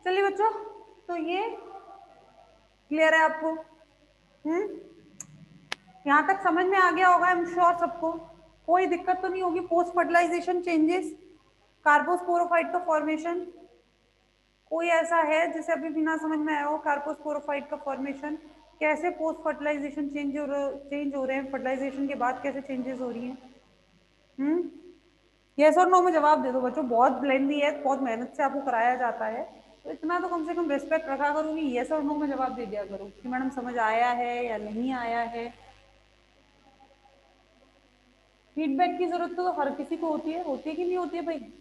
चलिए बच्चों, तो ये क्लियर है आपको? यहाँ तक समझ में आ गया होगा आई एम श्योर सबको। कोई दिक्कत तो नहीं होगी। पोस्ट फर्टिलाइजेशन चेंजेस, कार्पोस्पोरोफाइट का फॉर्मेशन, कोई ऐसा है जिसे अभी भी ना समझ में आया हो? कार्पोस्पोरोफाइट का फॉर्मेशन कैसे, पोस्ट फर्टिलाइजेशन चेंज हो रहे हैं, फर्टिलाइजेशन के बाद कैसे चेंजेस हो रही हैं? यस और नो में जवाब दे दो बच्चों। बहुत लेंदी है, बहुत मेहनत से आपको कराया जाता है, तो इतना तो कम से कम रिस्पेक्ट रखा करूंगी। यस और नो में जवाब दे दिया करो कि मैडम समझ आया है या नहीं आया है। फीडबैक की जरूरत तो हर किसी को होती है कि नहीं होती है भाई?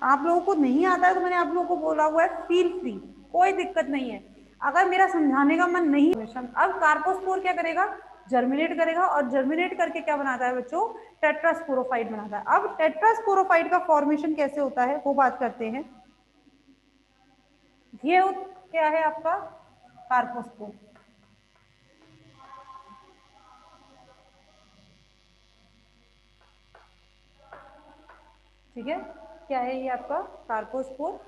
आप लोगों को नहीं आता है तो मैंने आप लोगों को बोला हुआ है फील फ्री, कोई दिक्कत नहीं है। अगर मेरा समझाने का मन नहीं, अब कार्पोस्पोर क्या करेगा? जर्मिनेट करेगा, और जर्मिनेट करके क्या बनाता है बच्चों? टेट्रास्पोरोफाइट बनाता है। अब टेट्रास्पोरोफाइट का फॉर्मेशन कैसे होता है वो बात करते हैं। ये क्या है आपका? कार्पोस्पोर। ठीक है, क्या है ये आपका? कार्पोस्पोर।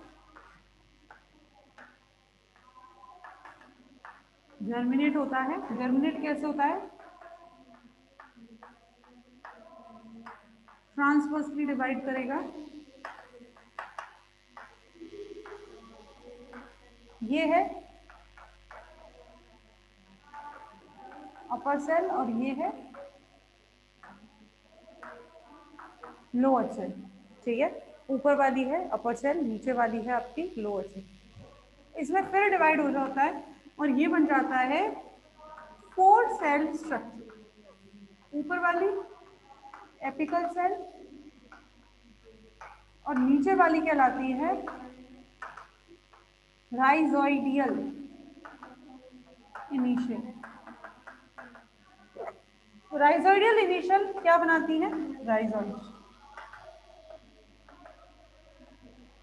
जर्मिनेट होता है। जर्मिनेट कैसे होता है? ट्रांसवर्सली डिवाइड करेगा। ये है अपर सेल और ये है लोअर सेल। ठीक है, ऊपर वाली है अपर सेल, नीचे वाली है आपकी लोअर सेल। इसमें फिर डिवाइड हो जाता है और ये बन जाता है 4 सेल स्ट्रक्चर। ऊपर वाली एपिकल सेल और नीचे वाली कहलाती है राइजोइडियल इनिशियल। राइजोइडियल इनिशियल क्या बनाती है? राइजोइड।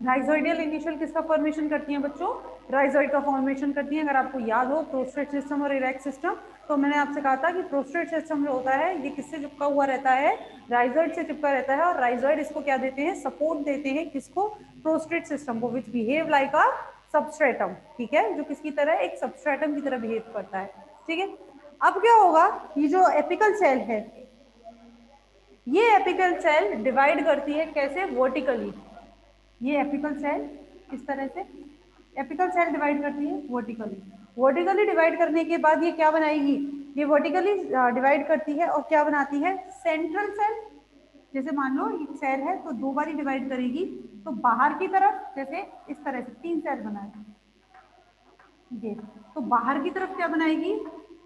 राइजोइडियल इनिशियल किसका फॉर्मेशन करती हैं बच्चों? राइजोइड का फॉर्मेशन करती हैं। अगर आपको याद हो प्रोस्टेट सिस्टम और इरेक्ट सिस्टम, तो मैंने आपसे कहा था कि प्रोस्टेट सिस्टम जो होता है ये किससे चिपका हुआ रहता है? राइजोइड से चिपका रहता है। और राइजोइड इसको क्या देते हैं? सपोर्ट देते हैं। किसको? प्रोस्टेट सिस्टम को, विच बिहेव लाइक अ सबस्ट्रेटम। ठीक है, जो किसकी तरह? एक सबस्ट्रेटम की तरह बिहेव करता है। ठीक है, अब क्या होगा? ये जो एपिकल सेल है, ये एपिकल सेल डिवाइड करती है कैसे? वर्टिकली। ये एपिकल सेल इस तरह से एपिकल सेल डिवाइड करती है वर्टिकली। वर्टिकली डिवाइड करने के बाद ये क्या बनाएगी? ये वर्टिकली डिवाइड करती है और क्या बनाती है? Central cell. जैसे मान लो ये सेल है तो 2 बार डिवाइड करेगी, तो बाहर की तरफ जैसे इस तरह से 3 सेल बनाएगी ये, तो बाहर की तरफ क्या बनाएगी?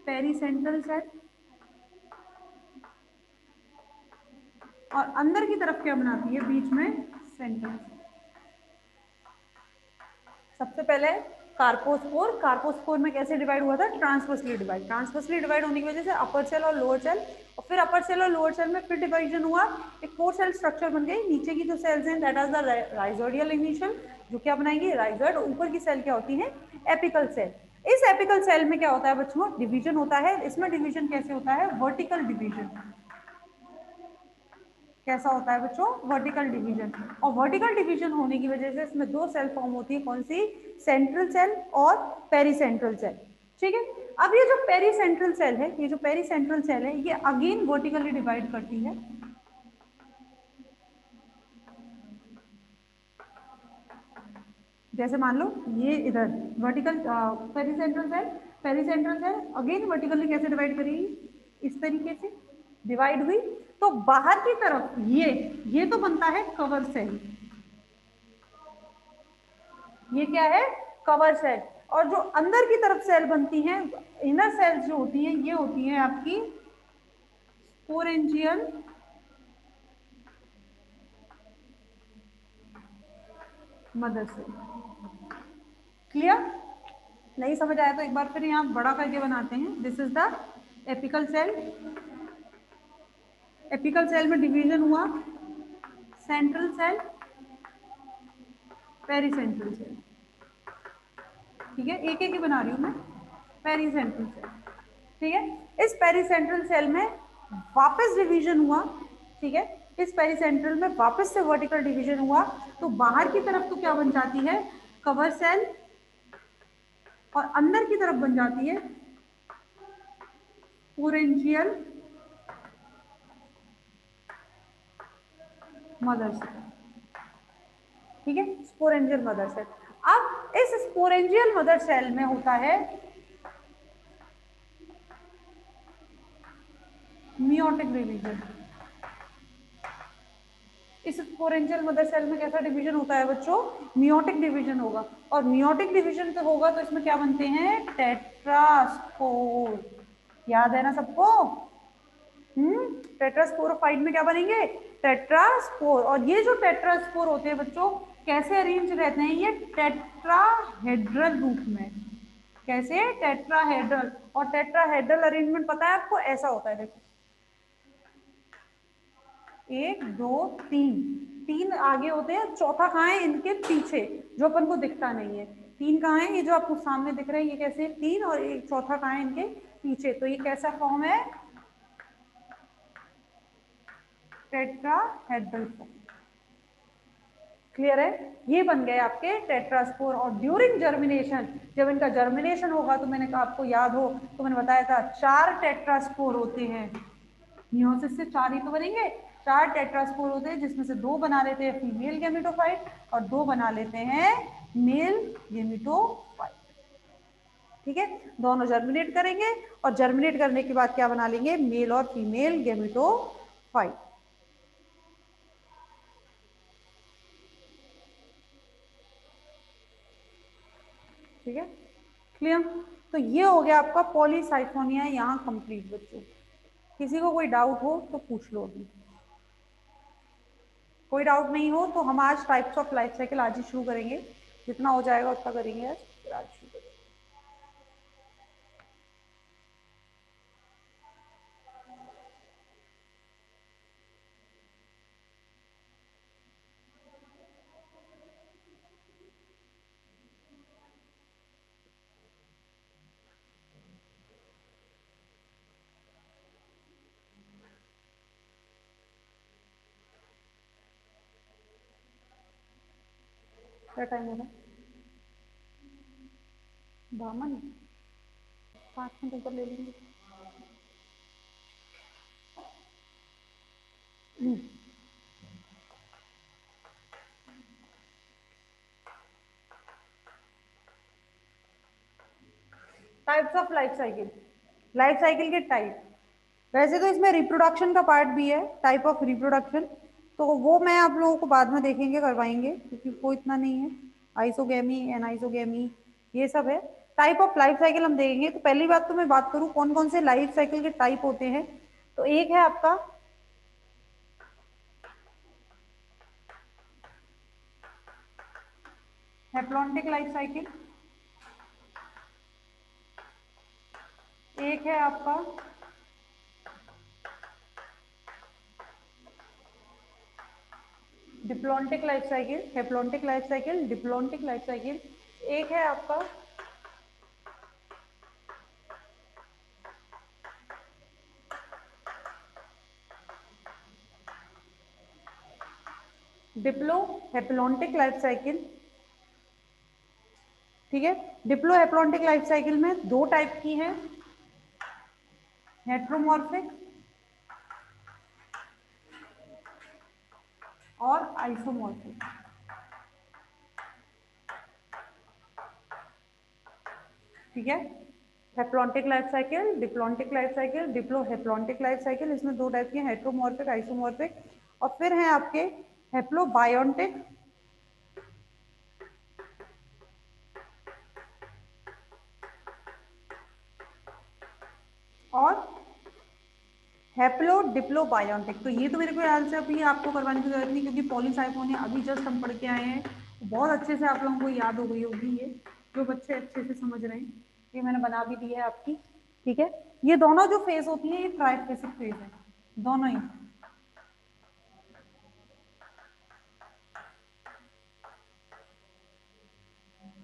Pericentral cell. और अंदर की तरफ क्या बनाती है? बीच में सेंट्रल सेल। सबसे पहले कार्पोस्पोर, कार्पोस्पोर में कैसे डिवाइड हुआ था? Transversely divide. ट्रांसवर्सली डिवाइड होने की वजह से अपर सेल और लोअर सेल, और फिर अपर सेल और लोअर सेल में फिर डिवीजन हुआ, एक 4 सेल स्ट्रक्चर बन गई। नीचे की जो सेल्स हैं दैट आर द राइजोइडियल इनिशियल, जो क्या बनाएंगे? राइजोइड। ऊपर की सेल क्या होती है? Apical cell. इस एपिकल सेल में क्या होता है बच्चों? डिवीजन होता है। इसमें डिवीजन कैसे होता है? Vertical division. कैसा होता है बच्चों? Vertical division. और वर्टिकल डिवीजन होने की वजह से इसमें 2 सेल फॉर्म होती है। कौन सी? सेंट्रल सेल और पेरी सेंट्रल सेल। ठीक है, अब ये जो पेरी सेंट्रल सेल है, ये जो पेरी सेंट्रल सेल है, ये अगेन वर्टिकली डिवाइड करती है। जैसे मान लो ये इधर vertical pericentral cell, pericentral cell again vertically कैसे डिवाइड करेगी? इस तरीके से डिवाइड हुई, तो बाहर की तरफ ये तो बनता है कवर सेल। ये क्या है? Cover cell. और जो अंदर की तरफ सेल बनती हैं, इनर सेल्स जो होती हैं, ये होती हैं आपकी स्पोरेंजियल मदर सेल। क्लियर? नहीं समझ आया तो एक बार फिर यहाँ बड़ा करके बनाते हैं। This is the apical cell. Apical cell में डिवीजन हुआ, central cell, pericentral cell. ठीक है, एक एक ही बना रही हूँ मैं। पेरीसेंट्रल सेल, ठीक है। इस पेरीसेंट्रल सेल में वापस डिवीजन हुआ, ठीक है। इस पेरीसेंट्रल में वापस से वर्टिकल डिवीजन हुआ, तो बाहर की तरफ तो क्या बन जाती है, कवर सेल, और अंदर की तरफ बन जाती है स्पोरेंजियल मदर सेल, ठीक है, स्पोरेंजियल मदर सेल। अब इस स्पोरेंजियल मदर सेल में होता है मियोटिक डिवीजन। इस स्पोरेंजियल मदर सेल में कैसा डिवीजन होता है बच्चों, मियोटिक डिवीजन होगा, और मियोटिक डिवीजन तो होगा तो इसमें क्या बनते हैं, टेट्रास्पोर। याद है ना सबको, टेट्रास्पोरोफाइट में क्या बनेंगे, टेट्रास्पोर। और ये जो टेट्रास्पोर होते हैं बच्चों, कैसे अरेंज रहते हैं, ये टेट्राहेड्रल रूप में। कैसे, टेट्राहेड्रल। और टेट्राहेड्रल अरेंजमेंट पता है आपको, ऐसा होता है, देखो, 1 2 3, 3 आगे होते हैं, चौथा कहाँ है, इनके पीछे, जो अपन को दिखता नहीं है। 3 कहाँ है, ये जो आपको सामने दिख रहे हैं, ये कैसे 3, और एक चौथा कहाँ है, इनके पीछे। तो ये कैसा फॉर्म है, टेट्राहेड्रल फॉर्म। क्लियर है, ये बन गए आपके टेट्रास्पोर। और ड्यूरिंग जर्मिनेशन, जब इनका जर्मिनेशन होगा, तो मैंने कहा आपको याद हो तो मैंने बताया था 4 टेट्रास्पोर होते हैं, मियोसिस से 4 ही तो बनेंगे, 4 टेट्रास्पोर होते हैं, जिसमें से 2 बना लेते हैं फीमेल गेमेटोफाइट और 2 बना लेते हैं मेल गेमेटोफाइट, ठीक है। दोनों जर्मिनेट करेंगे, और जर्मिनेट करने के बाद क्या बना लेंगे, मेल और फीमेल गेमेटोफाइट, ठीक है, क्लियर। तो ये हो गया आपका पॉलीसाइथोनिया यहाँ कंप्लीट बच्चों। किसी को कोई डाउट हो तो पूछ लो अभी, कोई डाउट नहीं हो तो हम आज टाइप्स ऑफ लाइफ साइकिल आज ही शुरू करेंगे, जितना हो जाएगा उतना करेंगे आज, फिर आज शुरू करेंगे। क्या टाइम हो रहा है, बामन, 5 मिनट ऊपर ले लेंगे। Types of life cycle, life cycle के टाइप, वैसे तो इसमें रिप्रोडक्शन का पार्ट भी है, टाइप ऑफ रिप्रोडक्शन, तो वो मैं आप लोगों को बाद में देखेंगे, करवाएंगे, क्योंकि वो इतना नहीं है। आइसोगेमी, एनाइसोगेमी, ये सब है। टाइप ऑफ लाइफ साइकिल हम देखेंगे। तो पहली बात तो मैं बात करूं कौन कौन से लाइफ साइकिल के टाइप होते हैं, तो एक है आपका हैप्लॉन्टिक लाइफ साइकिल, एक है आपका diplontic life cycle, haplontic life cycle, diplontic life cycle, एक है आपका डिप्लो हैप्लॉन्टिक लाइफ साइकिल, ठीक है। डिप्लो हैप्लॉन्टिक लाइफ साइकिल में 2 टाइप की है, हेट्रोमॉर्फिक और आइसोमॉर्फिक, ठीक है। Haplontic life cycle, diplontic life cycle, Diplo haplontic life cycle, इसमें 2 टाइप के हैं, हेट्रोमॉर्फिक, आइसोमॉर्फिक। और फिर हैं आपके हैप्लोबायोन्टिक और हैप्लो डिप्लोबायोन्टिक। तो ये तो मेरे को ख्याल से अभी आपको करवाने की जरूरत नहीं, क्योंकि पॉलीसाइफोनिया अभी जस्ट हम पढ़ के आए हैं, तो बहुत अच्छे से आप लोगों को याद हो गई होगी ये, जो बच्चे अच्छे से समझ रहे हैं। ये मैंने बना भी दी है आपकी, ठीक है। ये दोनों जो फेज होती है, ये ट्राइफेसिक फेज है, दोनों ही,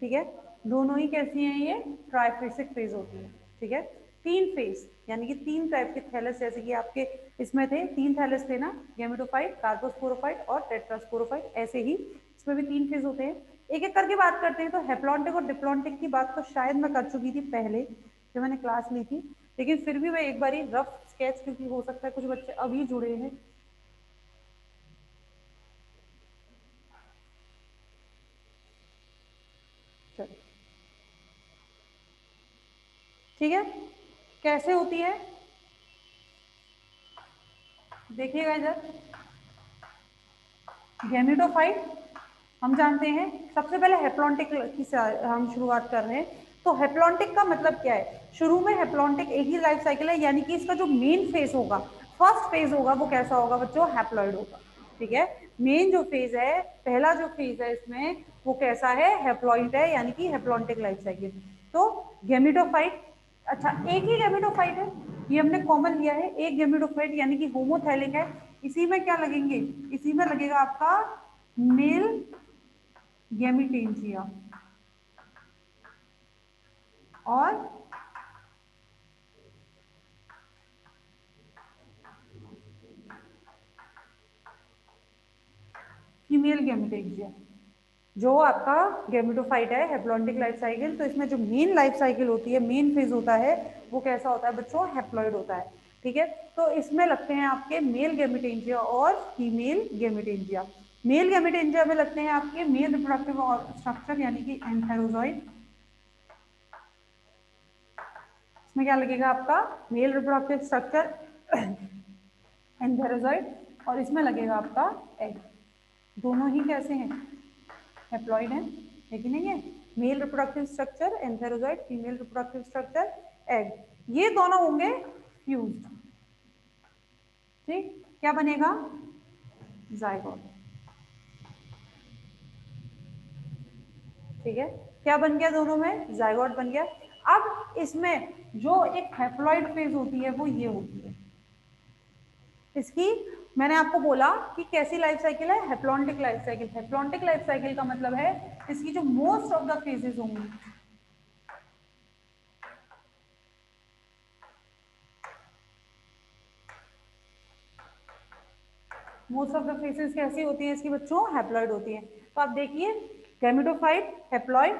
ठीक है। दोनों ही कैसी हैं, ये ट्राइफेसिक फेज होती है, ठीक है। 3 फेज यानी कि 3 टाइप के थैलस, जैसे कि आपके इसमें थे 3 थैलस थे ना, गैमेटोफाइट, कार्पोस्पोरोफाइट और टेट्रास्पोरोफाइट, ऐसे ही इसमें भी 3 फेज होते हैं। एक एक करके बात करते हैं। तो हेप्लॉन्टिक और डिप्लॉन्टिक की बात तो शायद मैं कर चुकी थी पहले जब मैंने क्लास ली थी, लेकिन फिर भी मैं एक बार रफ स्केच, क्योंकि हो सकता है कुछ बच्चे अभी जुड़े हैं। चलो ठीक है, कैसे होती है देखिएगा इधर। गैमेटोफाइट हम जानते हैं, सबसे पहले हेप्लॉन्टिक की हम शुरुआत कर रहे हैं। तो हेप्लॉन्टिक का मतलब क्या है, शुरू में हेप्लॉन्टिक एक ही लाइफ साइकिल है, यानी कि इसका जो मेन फेज होगा, फर्स्ट फेज होगा, वो कैसा होगा बच्चों, हैप्लॉइड होगा, ठीक है। मेन जो फेज है, पहला जो फेज है इसमें, वो कैसा है, हैप्लॉइड है, यानी कि हैप्लॉन्टिक लाइफ साइकिल। तो गैमेटोफाइट, अच्छा एक ही गैमेटोफाइट है, ये हमने कॉमन लिया है, एक गैमेटोफाइट यानी कि होमोथैलिक है। इसी में क्या लगेंगे, इसी में लगेगा आपका मेल गैमिटेंजिया और फीमेल गैमिटेंजिया। जो आपका गैमेटोफाइट है, हैप्लॉन्टिक लाइफ साइकिल, तो इसमें जो मेन लाइफ साइकिल होती है, मेन फेज होता है, वो कैसा होता है बच्चों, हैप्लॉइड होता है, ठीक है। तो इसमें लगते हैं आपके मेल गैमिटेंजिया और फीमेल गैमिटेंजिया। मेल गैमिटेंजिया में लगते हैं आपके मेल रिप्रोडक्टिव स्ट्रक्चर यानी कि एंथेरोजॉइड। इसमें क्या लगेगा आपका, मेल रिप्रोडक्टिव स्ट्रक्चर एंथेरोजॉइड, और इसमें लगेगा आपका एग। दोनों ही कैसे हैं, हैप्लॉइड है कि नहीं है। Male reproductive structure antherozoid, female reproductive structure egg, ये दोनों होंगे फ्यूज्ड, ठीक। क्या बनेगा, जाइगोट, ठीक है। क्या बन गया, दोनों में जाइगोट बन गया। अब इसमें जो एक हैप्लॉइड फेज होती है, वो ये होती है इसकी, मैंने आपको बोला कि कैसी लाइफ साइकिल है, haplontic life cycle. Haplontic life cycle का मतलब है इसकी जो मोस्ट ऑफ द फेजेस होंगी, मोस्ट ऑफ द फेसेस कैसी होती है इसकी बच्चों, हैप्लॉइड होती है। तो आप देखिए, गैमेटोफाइट हैप्लॉइड,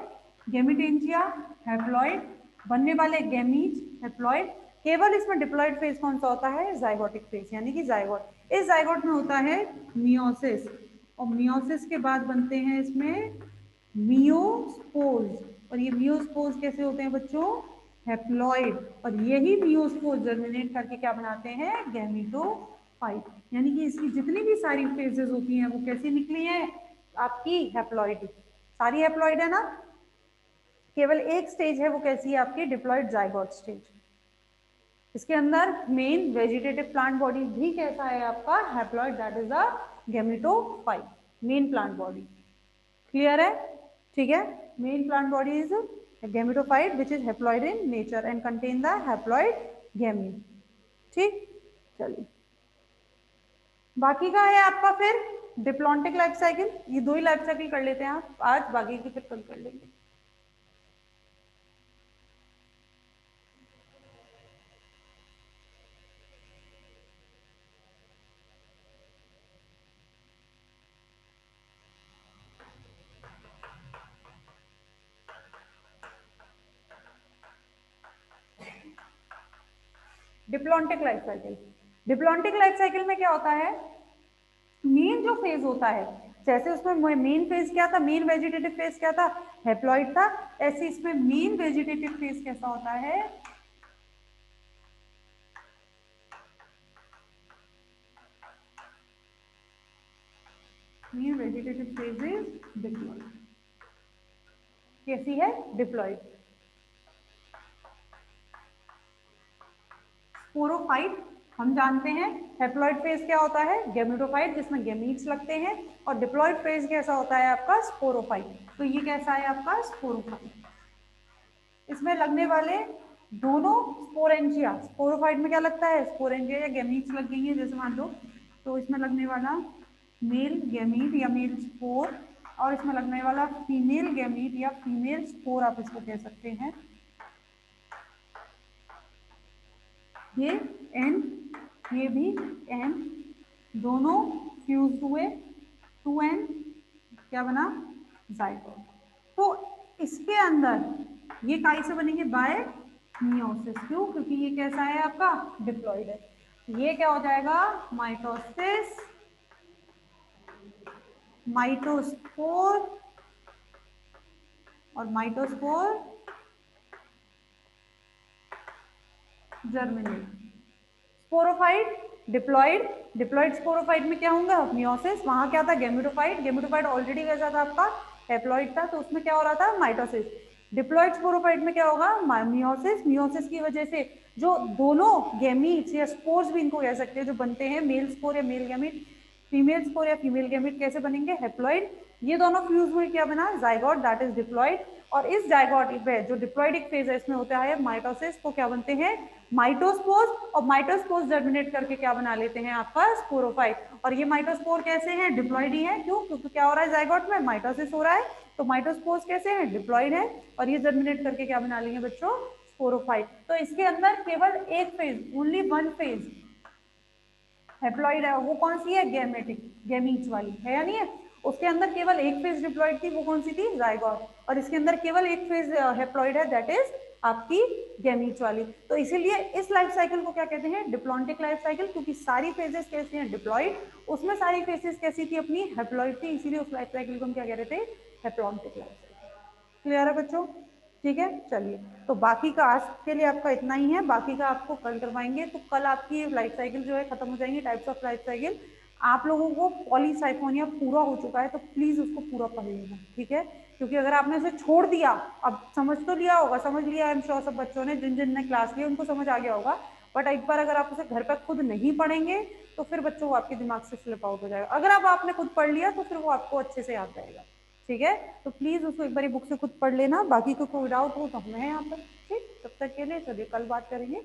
गैमिटेंजिया हैप्लॉइड, बनने वाले गैमीट हैप्लॉइड, केवल इसमें डिप्लॉइड फेज कौन सा होता है, जाइगोटिक फेज, यानी कि जाइगोट। इस जाइगोट में होता है मियोसिस, और मियोसिस के बाद बनते हैं इसमें मियोस्पोर्स, और ये मियोस्पोर्स कैसे होते हैं बच्चों, हैप्लॉइड, और यही मियोस्पोर्स जर्मिनेट करके क्या बनाते हैं, गैमेटोफाइट। यानी कि इसकी जितनी भी सारी फेजेस होती हैं, वो कैसी निकली हैं, आपकी हैप्लॉइड, सारी हैप्लॉइड है ना। केवल एक स्टेज है, वो कैसी है आपकी, डिप्लॉइड जाइगोट स्टेज। इसके अंदर मेन वेजिटेटिव प्लांट बॉडी भी कैसा है आपका, haploid, that is a gametophyte, main plant body. Clear है, ठीक है। Main plant body is gametophyte which is haploid in nature and contain the haploid gamete, ठीक। चलिए, बाकी का है आपका फिर डिप्लॉन्टिक लाइफ साइकिल। ये दो ही लाइफ साइकिल कर लेते हैं आप आज, बाकी की फिर कल कर लेंगे। Diplontic life cycle, diplontic life cycle में क्या होता है, मेन जो फेज होता है, जैसे उसमें मेन फेज क्या था, मेन वेजिटेटिव फेज क्या था, हैप्लॉइड था, ऐसे इसमें मेन वेजिटेटिव फेज कैसा होता है, main vegetative phase is diploid. कैसी है, डिप्लॉइड। स्पोरोफाइट हम जानते हैं, हैप्लॉइड फेज क्या होता है, गैमेटोफाइट, जिसमें गैमीट्स लगते हैं, और डिप्लॉइड फेज कैसा होता है आपका, स्पोरोफाइट। तो ये कैसा है आपका, स्पोरोफाइट। इसमें लगने वाले दोनों स्पोरेंजिया, स्पोरोफाइट में क्या लगता है, स्पोरेंजिया या गैमीट्स लग गई है जैसे मान लो, तो इसमें लगने वाला मेल गैमीट या मेल स्पोर, और इसमें लगने वाला फीमेल गैमीट या फीमेल स्पोर आप इसको कह सकते हैं। ये एन, ये भी एन, दोनों फ्यूज हुए, 2n, क्या बना, जाइगोट। तो इसके अंदर ये काई से बनेंगे, बाय मियोसिस। क्यों? क्योंकि ये कैसा है आपका, डिप्लॉइड है। ये क्या हो जाएगा, माइटोसिस, माइटोस्पोर और mitospore germinate. Sporophyte, diploid, diploid sporophyte में क्या होगा, मियोसिस। वहां क्या था, गेमेटोफाइट, गेमेटोफाइट ऑलरेडी कैसा था आपका, हैप्लॉइड था, तो उसमें क्या हो रहा था, माइटोसिस। डिप्लॉइड स्पोरोफाइट में क्या होगा, मियोसिस। मियोसिस की वजह से जो दोनों गैमीट्स या स्पोर्स भी इनको कह सकते हैं जो बनते हैं, मेल स्पोर या मेल गैमीट, फीमेल स्पोर या फीमेल गैमीट कैसे बनेंगे, हैप्लॉइड। ये दोनों फ्यूज हुए क्या बना, जाइगोट, दैट इज डिप्लॉइड। और इस जाइगोट में जो डिप्लॉइडिक फेज है इसमें होता है माइटोसिस, को क्या बनते हैं, माइटोस्पोर्स। और माइटोस्पोर्स जर्मिनेट करके क्या बना लेते हैं, आपका स्पोरोफाइट। और ये माइटोस्पोर कैसे हैं, डिप्लॉइड ही है। क्यों? क्योंकि क्या हो रहा है, जाइगोट में माइटोसिस हो रहा है, तो माइटोस्पोर्स कैसे हैं, डिप्लॉइड है। और ये जर्मिनेट करके क्या बना लेंगे बच्चों, स्पोरोफाइट। तो इसके अंदर केवल एक phase, only one phase haploid है। वो कौन सी है, गैमेटिक, गैमीट्स वाली है या नहीं है। उसके अंदर केवल एक फेज डिप्लॉइड थी, वो कौन सी थी, जाइगोट। और इसके अंदर केवल एक फेज हैप्लॉइड है, दैट इज आपकी गैमीट्स वाली। तो इसीलिए इस लाइफ साइकिल को क्या कहते हैं, डिप्लॉन्टिक लाइफ साइकिल, क्योंकि सारी फेजेस कैसी हैं, डिप्लॉइड। उसमें सारी फेजेस कैसी थी, अपनी हैप्लॉइड थी, इसीलिए उस लाइफ साइकिल को हम क्या कह रहे थे, हैप्लॉन्टिक लाइफ साइकिल। क्लियर है बच्चों? ठीक है, चलिए। तो बाकी का आज के लिए आपका इतना ही है, बाकी का आपको कल करवाएंगे। तो कल आपकी लाइफ साइकिल जो है खत्म हो जाएंगी, टाइप्स ऑफ लाइफ साइकिल। आप लोगों को पॉलीसाइफोनिया पूरा हो चुका है, तो प्लीज उसको पूरा पढ़ लेना, ठीक है। क्योंकि अगर आपने उसे छोड़ दिया, अब समझ तो लिया होगा, समझ लिया आई एम श्योर सब बच्चों ने, जिन जिन ने क्लास ली उनको समझ आ गया होगा। बट एक बार अगर आप उसे घर पर खुद नहीं पढ़ेंगे तो फिर बच्चों वो आपके दिमाग से स्लिप आउट हो जाएगा। अगर अब आपने खुद पढ़ लिया तो फिर वो आपको अच्छे से याद रहेगा, ठीक है। तो प्लीज उसको एक बार बुक से खुद पढ़ लेना। बाकी को कोई डाउट हो तो हम हैं यहाँ पर, ठीक। तब तक के लिए चलिए कल बात करेंगे।